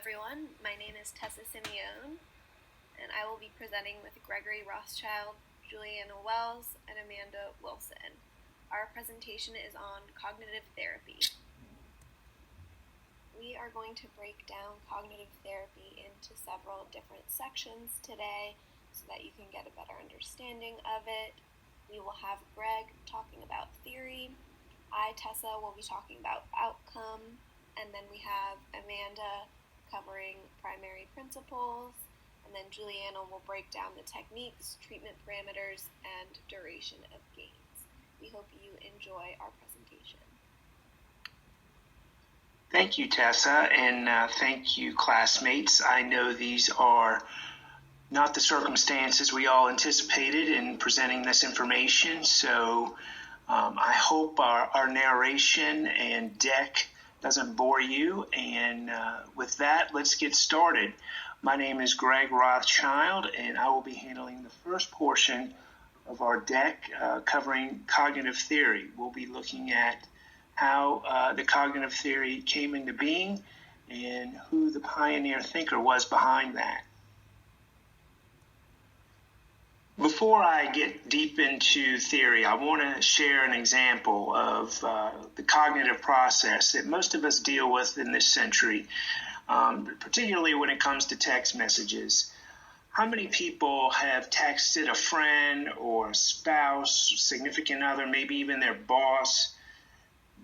everyone. My name is Tessa Simeone, and I will be presenting with Gregory Rothschild, Juliana Wells, and Amanda Wilson. Our presentation is on cognitive therapy. We are going to break down cognitive therapy into several different sections today so that you can get a better understanding of it. We will have Greg talking about theory. I, Tessa, will be talking about outcome. And then we have Amanda covering primary principles. And then Juliana will break down the techniques, treatment parameters, and duration of gains. We hope you enjoy our presentation. Thank you, Tessa, and thank you, classmates. I know these are not the circumstances we all anticipated in presenting this information, so I hope our narration and deck doesn't bore you, and with that, let's get started. My name is Greg Rothschild, and I will be handling the first portion of our deck covering cognitive theory. We'll be looking at how the cognitive theory came into being and who the pioneer thinker was behind that. Before I get deep into theory, I want to share an example of the cognitive process that most of us deal with in this century, particularly when it comes to text messages. How many people have texted a friend or a spouse, significant other, maybe even their boss?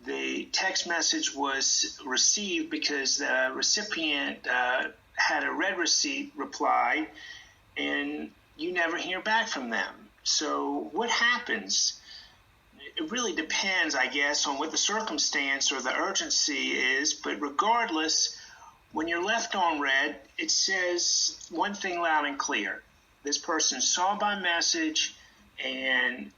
The text message was received because the recipient had a read receipt reply, and you never hear back from them. So what happens? It really depends, I guess, on what the circumstance or the urgency is, but regardless, when you're left on read, it says one thing loud and clear. This person saw my message, and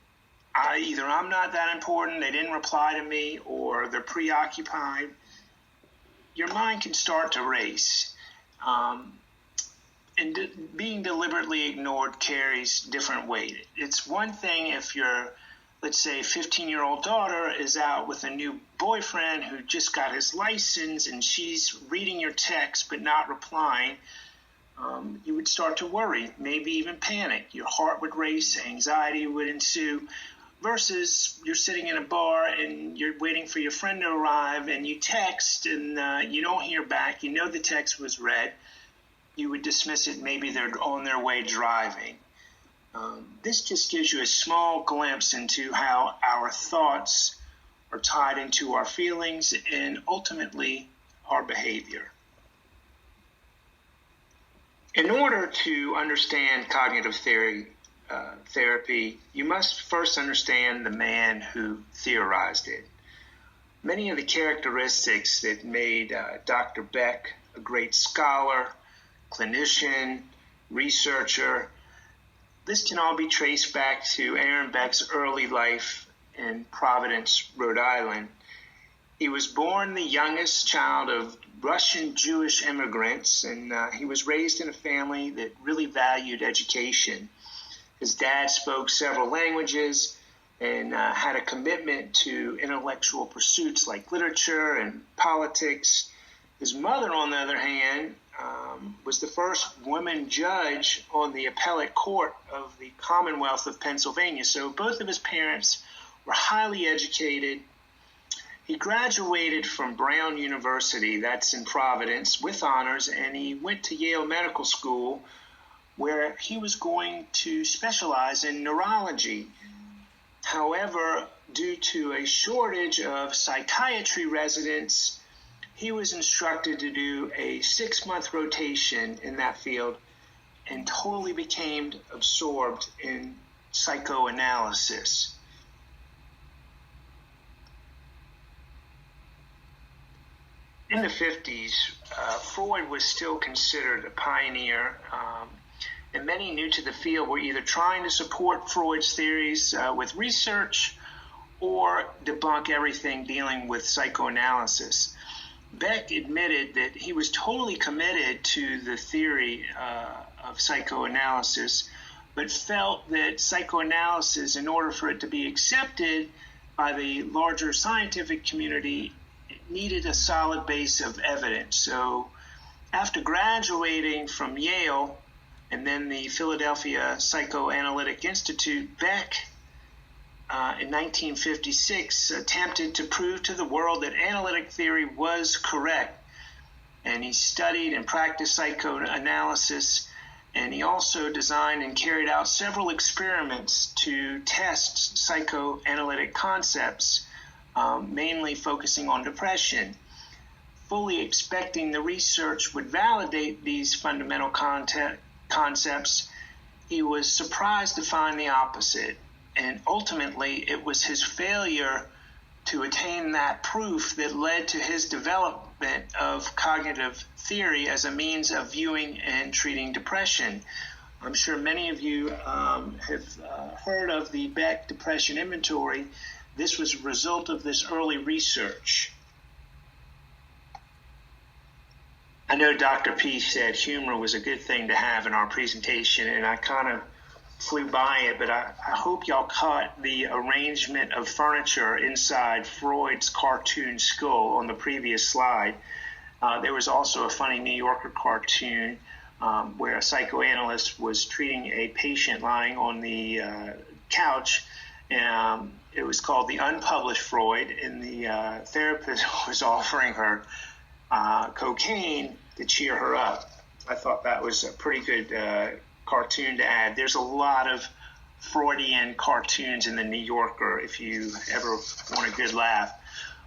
either I'm not that important, they didn't reply to me, or they're preoccupied. Your mind can start to race. And being deliberately ignored carries different weight. It's one thing if your, let's say, 15-year-old daughter is out with a new boyfriend who just got his license and she's reading your text but not replying. You would start to worry, maybe even panic. Your heart would race, anxiety would ensue, versus you're sitting in a bar and you're waiting for your friend to arrive and you text and you don't hear back. You know the text was read. You would dismiss it, maybe they're on their way driving. This just gives you a small glimpse into how our thoughts are tied into our feelings and ultimately our behavior. In order to understand cognitive therapy, you must first understand the man who theorized it. Many of the characteristics that made Dr. Beck a great scholar, clinician, researcher, this can all be traced back to Aaron Beck's early life in Providence, Rhode Island. He was born the youngest child of Russian Jewish immigrants, and he was raised in a family that really valued education. His dad spoke several languages and had a commitment to intellectual pursuits like literature and politics. His mother, on the other hand, was the first woman judge on the appellate court of the Commonwealth of Pennsylvania. So both of his parents were highly educated. He graduated from Brown University, that's in Providence, with honors, and he went to Yale Medical School, where he was going to specialize in neurology. However, due to a shortage of psychiatry residents, he was instructed to do a 6-month rotation in that field and totally became absorbed in psychoanalysis. In the 50s, Freud was still considered a pioneer, and many new to the field were either trying to support Freud's theories with research or debunk everything dealing with psychoanalysis. Beck admitted that he was totally committed to the theory of psychoanalysis, but felt that psychoanalysis, in order for it to be accepted by the larger scientific community, it needed a solid base of evidence. So After graduating from Yale and then the Philadelphia Psychoanalytic Institute, Beck in 1956 attempted to prove to the world that analytic theory was correct. And he studied and practiced psychoanalysis, and he also designed and carried out several experiments to test psychoanalytic concepts, mainly focusing on depression. Fully expecting the research would validate these fundamental concepts, he was surprised to find the opposite. And ultimately, it was his failure to attain that proof that led to his development of cognitive theory as a means of viewing and treating depression. I'm sure many of you have heard of the Beck Depression Inventory. This was a result of this early research. I know Dr. P said humor was a good thing to have in our presentation, and I kind of flew by it, but I hope y'all caught the arrangement of furniture inside Freud's cartoon skull on the previous slide. There was also a funny New Yorker cartoon where a psychoanalyst was treating a patient lying on the couch. It was called The Unpublished Freud, and the therapist was offering her cocaine to cheer her up. I thought that was a pretty good cartoon to add. There's a lot of Freudian cartoons in the New Yorker if you ever want a good laugh.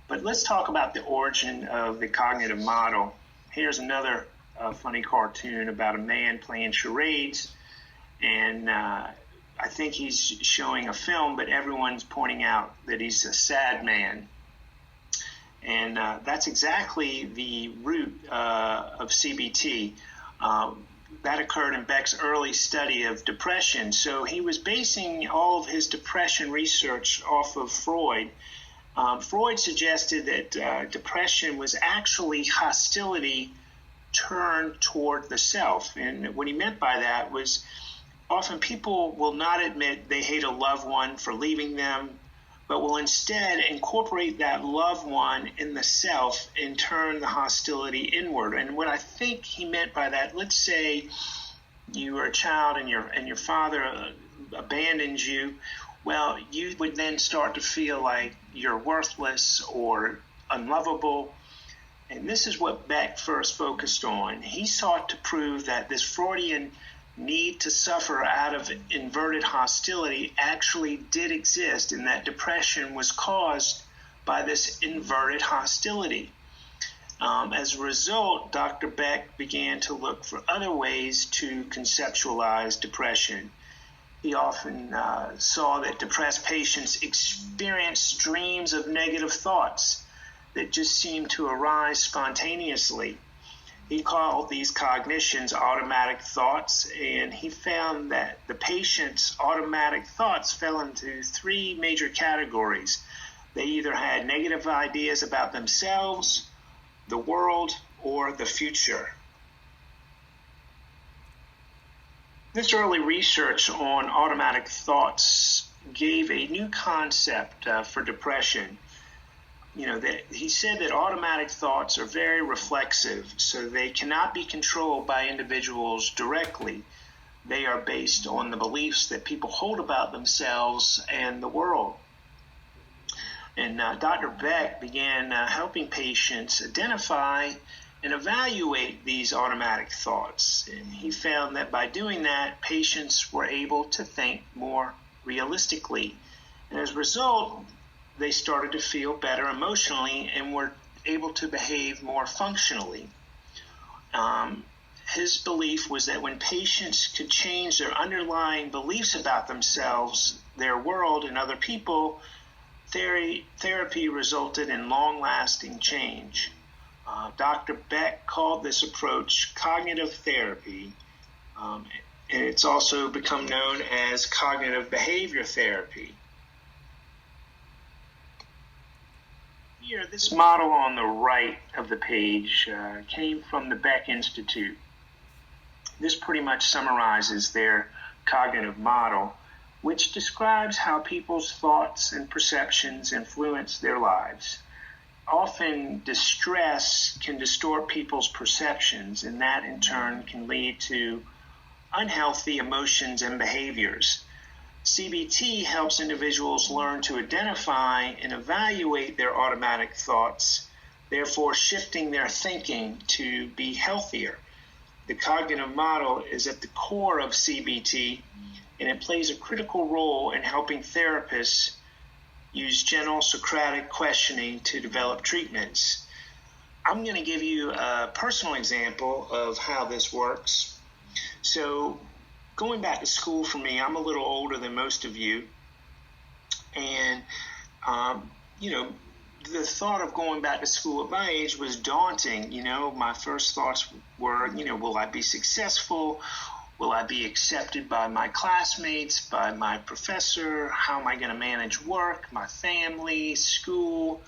But let's talk about the origin of the cognitive model. Here's another funny cartoon about a man playing charades, and I think he's showing a film, but everyone's pointing out that he's a sad man. And that's exactly the root of CBT. That occurred in Beck's early study of depression. So he was basing all of his depression research off of Freud. Freud suggested that depression was actually hostility turned toward the self. And what he meant by that was often people will not admit they hate a loved one for leaving them, but will instead incorporate that loved one in the self and turn the hostility inward. And what I think he meant by that, let's say you were a child and your father abandoned you, well, you would then start to feel like you're worthless or unlovable. And this is what Beck first focused on. He sought to prove that this Freudian need to suffer out of inverted hostility actually did exist, and that depression was caused by this inverted hostility. As a result, Dr. Beck began to look for other ways to conceptualize depression. He often saw that depressed patients experienced streams of negative thoughts that just seemed to arise spontaneously. He called these cognitions automatic thoughts, and he found that the patient's automatic thoughts fell into three major categories. They either had negative ideas about themselves, the world, or the future. This early research on automatic thoughts gave a new concept for depression. He said that automatic thoughts are very reflexive, so they cannot be controlled by individuals directly. They are based on the beliefs that people hold about themselves and the world. And Dr. Beck began helping patients identify and evaluate these automatic thoughts. And he found that by doing that, patients were able to think more realistically. And as a result, they started to feel better emotionally and were able to behave more functionally. His belief was that when patients could change their underlying beliefs about themselves, their world, and other people, therapy resulted in long-lasting change. Dr. Beck called this approach cognitive therapy, and it's also become known as cognitive behavior therapy. Here, this model on the right of the page came from the Beck Institute. This pretty much summarizes their cognitive model, which describes how people's thoughts and perceptions influence their lives. often distress can distort people's perceptions, and that in turn can lead to unhealthy emotions and behaviors. CBT helps individuals learn to identify and evaluate their automatic thoughts, therefore shifting their thinking to be healthier. The cognitive model is at the core of CBT, and it plays a critical role in helping therapists use gentle Socratic questioning to develop treatments. I'm going to give you a personal example of how this works. So, going back to school for me, I'm a little older than most of you, and the thought of going back to school at my age was daunting. My first thoughts were, will I be successful? Will I be accepted by my classmates, by my professor? How am I going to manage work, my family, school?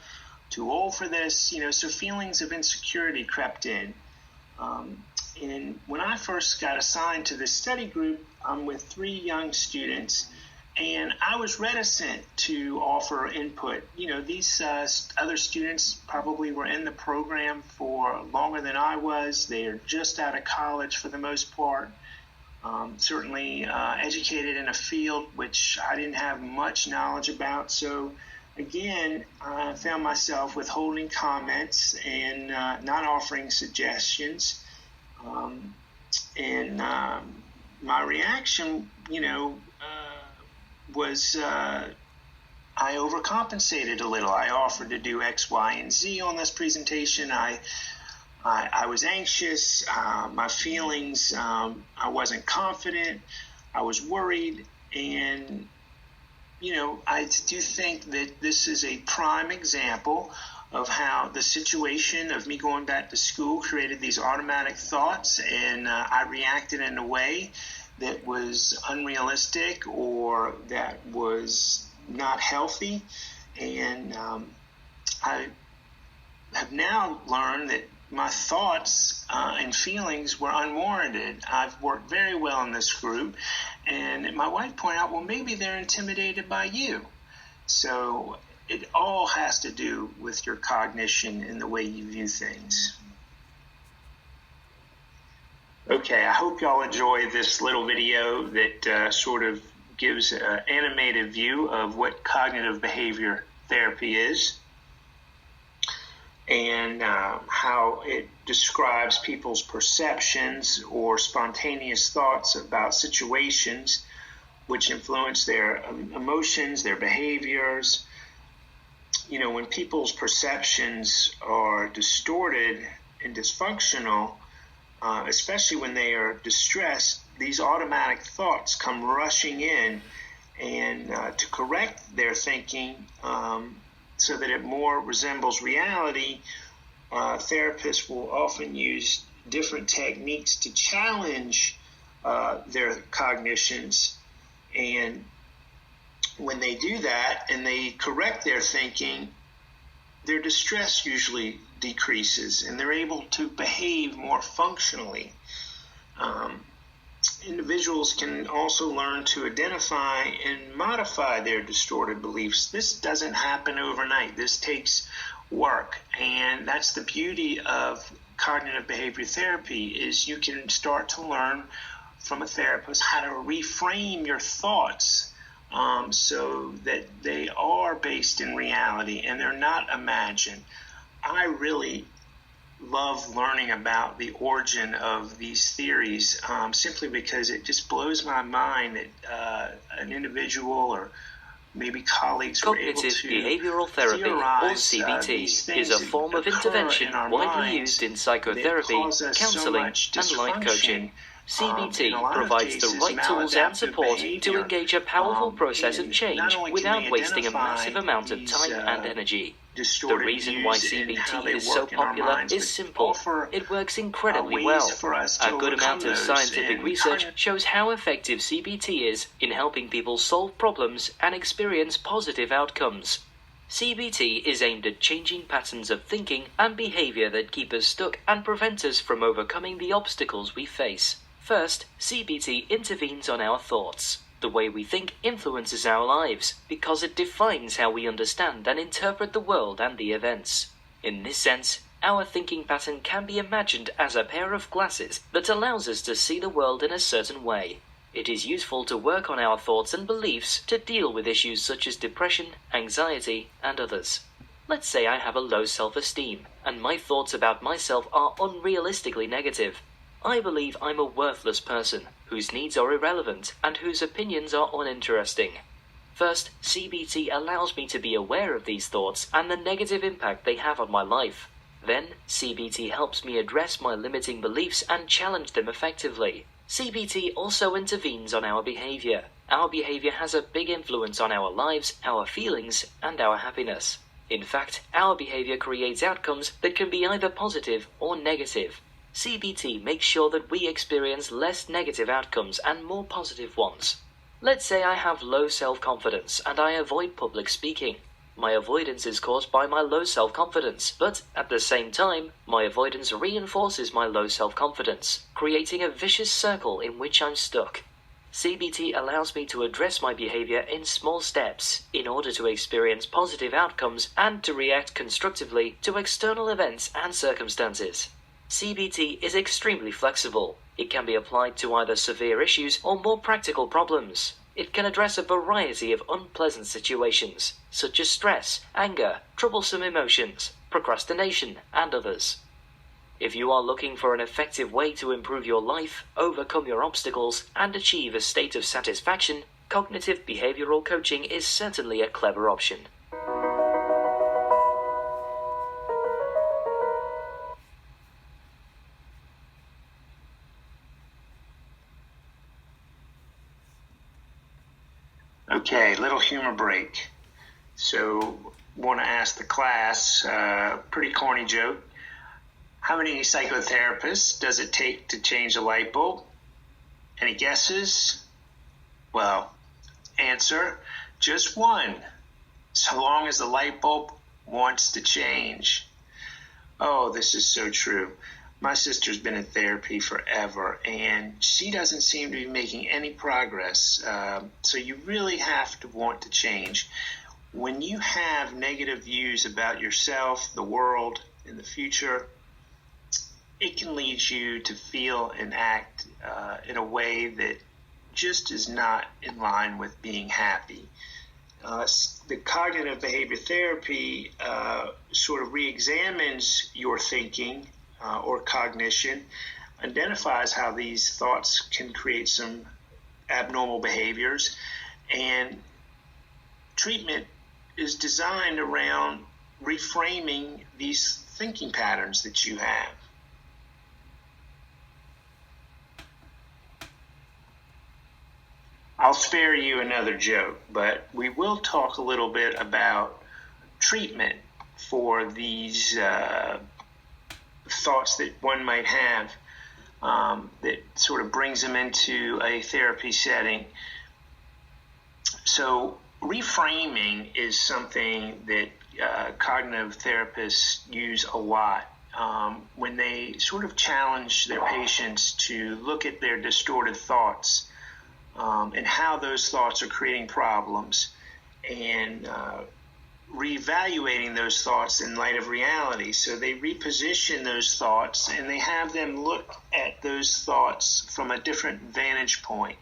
Too old for this, so feelings of insecurity crept in. And when I first got assigned to this study group, I'm with 3 young students, and I was reticent to offer input. These other students probably were in the program for longer than I was. They are just out of college for the most part. Certainly educated in a field which I didn't have much knowledge about. So again, I found myself withholding comments and not offering suggestions. My reaction, was I overcompensated a little. I offered to do X, Y, and Z on this presentation. I was anxious. My feelings, I wasn't confident. I was worried. And, I do think that this is a prime example of how the situation of me going back to school created these automatic thoughts, and I reacted in a way that was unrealistic or that was not healthy. And I have now learned that my thoughts and feelings were unwarranted. I've worked very well in this group, and my wife pointed out, well, maybe they're intimidated by you. So it all has to do with your cognition and the way you view things. Okay, I hope y'all enjoy this little video that sort of gives an animated view of what cognitive behavior therapy is, and how it describes people's perceptions or spontaneous thoughts about situations which influence their emotions, their behaviors. When people's perceptions are distorted and dysfunctional, especially when they are distressed, these automatic thoughts come rushing in, and to correct their thinking so that it more resembles reality, therapists will often use different techniques to challenge their cognitions. And when they do that and they correct their thinking, their distress usually decreases and they're able to behave more functionally. Individuals can also learn to identify and modify their distorted beliefs. This doesn't happen overnight. This takes work, and that's the beauty of cognitive behavior therapy, is you can start to learn from a therapist how to reframe your thoughts so that they are based in reality and they're not imagined. I really love learning about the origin of these theories simply because it just blows my mind that an individual or maybe colleagues were able to behavioral therapy, or CBT, is a form of intervention widely used in psychotherapy, counseling, and life coaching. CBT provides the right tools and support to engage a powerful process of change without wasting a massive amount of time and energy. The reason why CBT is so popular is simple. It works incredibly well. A good amount of scientific research shows how effective CBT is in helping people solve problems and experience positive outcomes. CBT is aimed at changing patterns of thinking and behavior that keep us stuck and prevent us from overcoming the obstacles we face. First, CBT intervenes on our thoughts. The way we think influences our lives because it defines how we understand and interpret the world and the events. In this sense, our thinking pattern can be imagined as a pair of glasses that allows us to see the world in a certain way. It is useful to work on our thoughts and beliefs to deal with issues such as depression, anxiety, and others. Let's say I have a low self-esteem, and my thoughts about myself are unrealistically negative. I believe I'm a worthless person, whose needs are irrelevant, and whose opinions are uninteresting. First, CBT allows me to be aware of these thoughts and the negative impact they have on my life. Then, CBT helps me address my limiting beliefs and challenge them effectively. CBT also intervenes on our behavior. Our behavior has a big influence on our lives, our feelings, and our happiness. In fact, our behavior creates outcomes that can be either positive or negative. CBT makes sure that we experience less negative outcomes and more positive ones. Let's say I have low self-confidence and I avoid public speaking. My avoidance is caused by my low self-confidence, but at the same time, my avoidance reinforces my low self-confidence, creating a vicious circle in which I'm stuck. CBT allows me to address my behavior in small steps in order to experience positive outcomes and to react constructively to external events and circumstances. CBT is extremely flexible. It can be applied to either severe issues or more practical problems. It can address a variety of unpleasant situations, such as stress, anger, troublesome emotions, procrastination, and others. If you are looking for an effective way to improve your life, overcome your obstacles, and achieve a state of satisfaction, cognitive behavioral coaching is certainly a clever option. Okay, little humor break. So, want to ask the class, pretty corny joke. How many psychotherapists does it take to change a light bulb? Any guesses? Well, answer, just one. So long as the light bulb wants to change. Oh, this is so true. My sister's been in therapy forever, and she doesn't seem to be making any progress. So you really have to want to change. When you have negative views about yourself, the world, and the future, it can lead you to feel and act in a way that just is not in line with being happy. The cognitive behavior therapy sort of re-examines your thinking or cognition, identifies how these thoughts can create some abnormal behaviors, and treatment is designed around reframing these thinking patterns that you have. I'll spare you another joke, but we will talk a little bit about treatment for these thoughts that one might have that sort of brings them into a therapy setting. So reframing is something that cognitive therapists use a lot when they sort of challenge their patients to look at their distorted thoughts and how those thoughts are creating problems, and reevaluating those thoughts in light of reality. So they reposition those thoughts and they have them look at those thoughts from a different vantage point.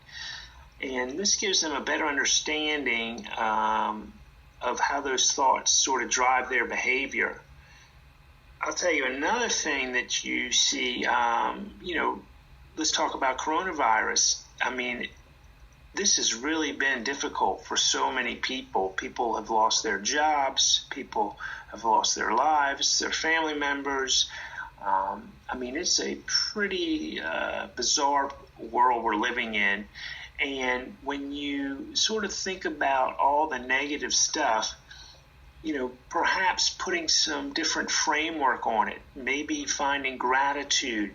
And this gives them a better understanding of how those thoughts sort of drive their behavior. I'll tell you another thing that you see, let's talk about coronavirus. I mean, this has really been difficult for so many people. People have lost their jobs. People have lost their lives, their family members. It's a pretty bizarre world we're living in. And when you sort of think about all the negative stuff, perhaps putting some different framework on it, maybe finding gratitude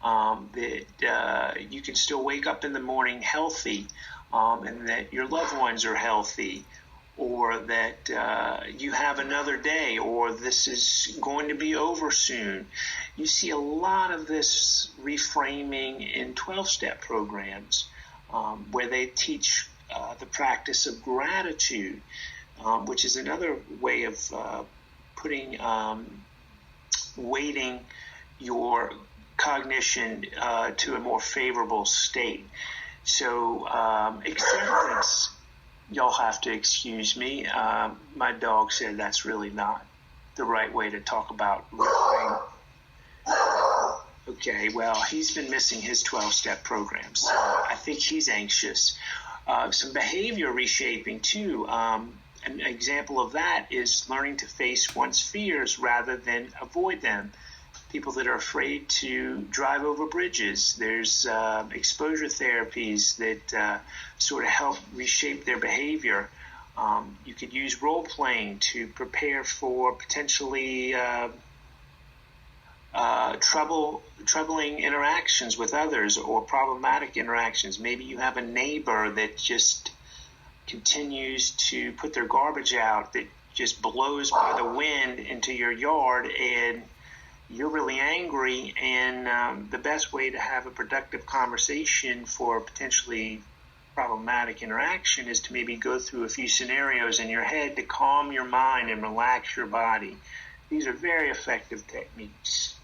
that you can still wake up in the morning healthy, and that your loved ones are healthy, or that you have another day, or this is going to be over soon. You see a lot of this reframing in 12-step programs where they teach the practice of gratitude, which is another way of putting weighting your cognition to a more favorable state. So acceptance, y'all have to excuse me. My dog said that's really not the right way to talk about role-playing. Okay, well, he's been missing his 12-step program, so I think he's anxious. Some behavior reshaping, too. An example of that is learning to face one's fears rather than avoid them. People that are afraid to drive over bridges. There's exposure therapies that sort of help reshape their behavior. You could use role-playing to prepare for potentially troubling interactions with others or problematic interactions. Maybe you have a neighbor that just continues to put their garbage out that just blows by the wind into your yard, and you're really angry, and the best way to have a productive conversation for potentially problematic interaction is to maybe go through a few scenarios in your head to calm your mind and relax your body. These are very effective techniques.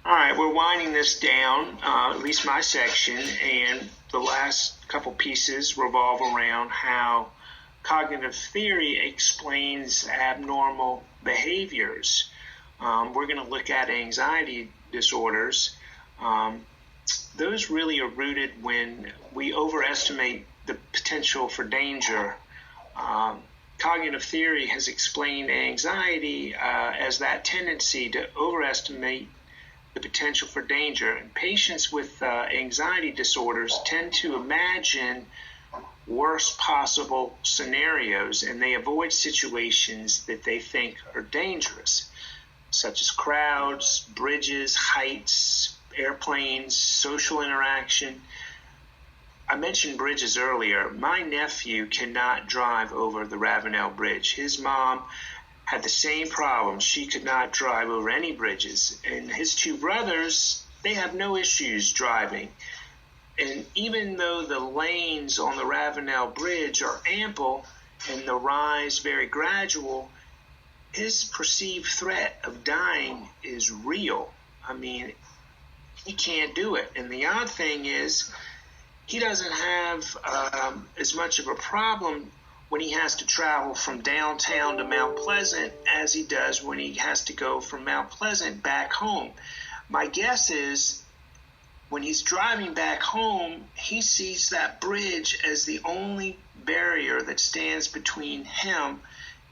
All right, we're winding this down, at least my section, and the last couple pieces revolve around how cognitive theory explains abnormal behaviors. We're going to look at anxiety disorders. Those really are rooted when we overestimate the potential for danger. Cognitive theory has explained anxiety as that tendency to overestimate the potential for danger. And patients with anxiety disorders tend to imagine worst possible scenarios, and they avoid situations that they think are dangerous, such as crowds, bridges, heights, airplanes, social interaction. I mentioned bridges earlier. My nephew cannot drive over the Ravenel Bridge. His mom had the same problem. She could not drive over any bridges. And his two brothers, they have no issues driving. And even though the lanes on the Ravenel Bridge are ample and the rise very gradual, his perceived threat of dying is real. I mean, he can't do it. And the odd thing is, he doesn't have as much of a problem when he has to travel from downtown to Mount Pleasant as he does when he has to go from Mount Pleasant back home. My guess is when he's driving back home, he sees that bridge as the only barrier that stands between him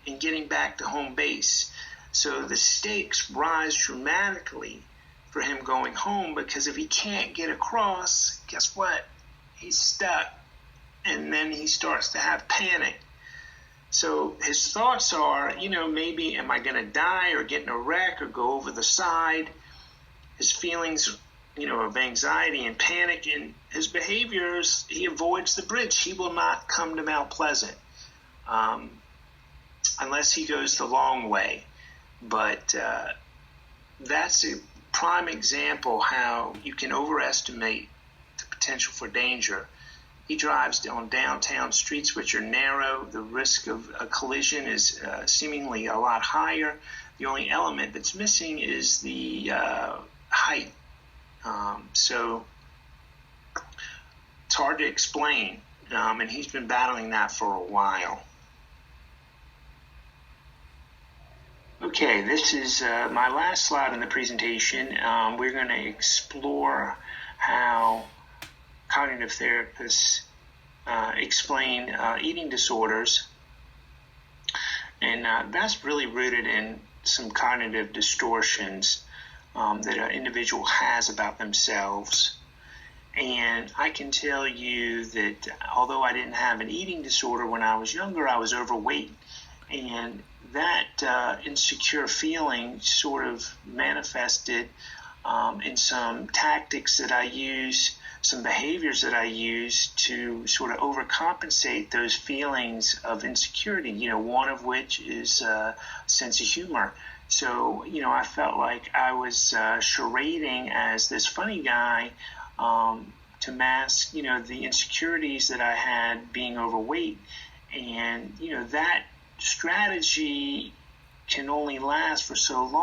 and getting back to home base. So the stakes rise dramatically for him going home, because if he can't get across, guess what? He's stuck. And then he starts to have panic. So his thoughts are, maybe am I going to die or get in a wreck or go over the side? His feelings, of anxiety and panic, and his behaviors, he avoids the bridge. He will not come to Mount Pleasant unless he goes the long way. But that's a prime example how you can overestimate the potential for danger. He drives on downtown streets which are narrow. The risk of a collision is seemingly a lot higher. The only element that's missing is the height. So it's hard to explain, and he's been battling that for a while. Okay, this is my last slide in the presentation. We're going to explore how cognitive therapists explain eating disorders, and that's really rooted in some cognitive distortions that an individual has about themselves. And I can tell you that although I didn't have an eating disorder when I was younger, I was overweight, and that insecure feeling sort of manifested in some tactics that I use, some behaviors that I use to sort of overcompensate those feelings of insecurity, one of which is a sense of humor. So, I felt like I was charading as this funny guy to mask, the insecurities that I had being overweight. And, that strategy can only last for so long.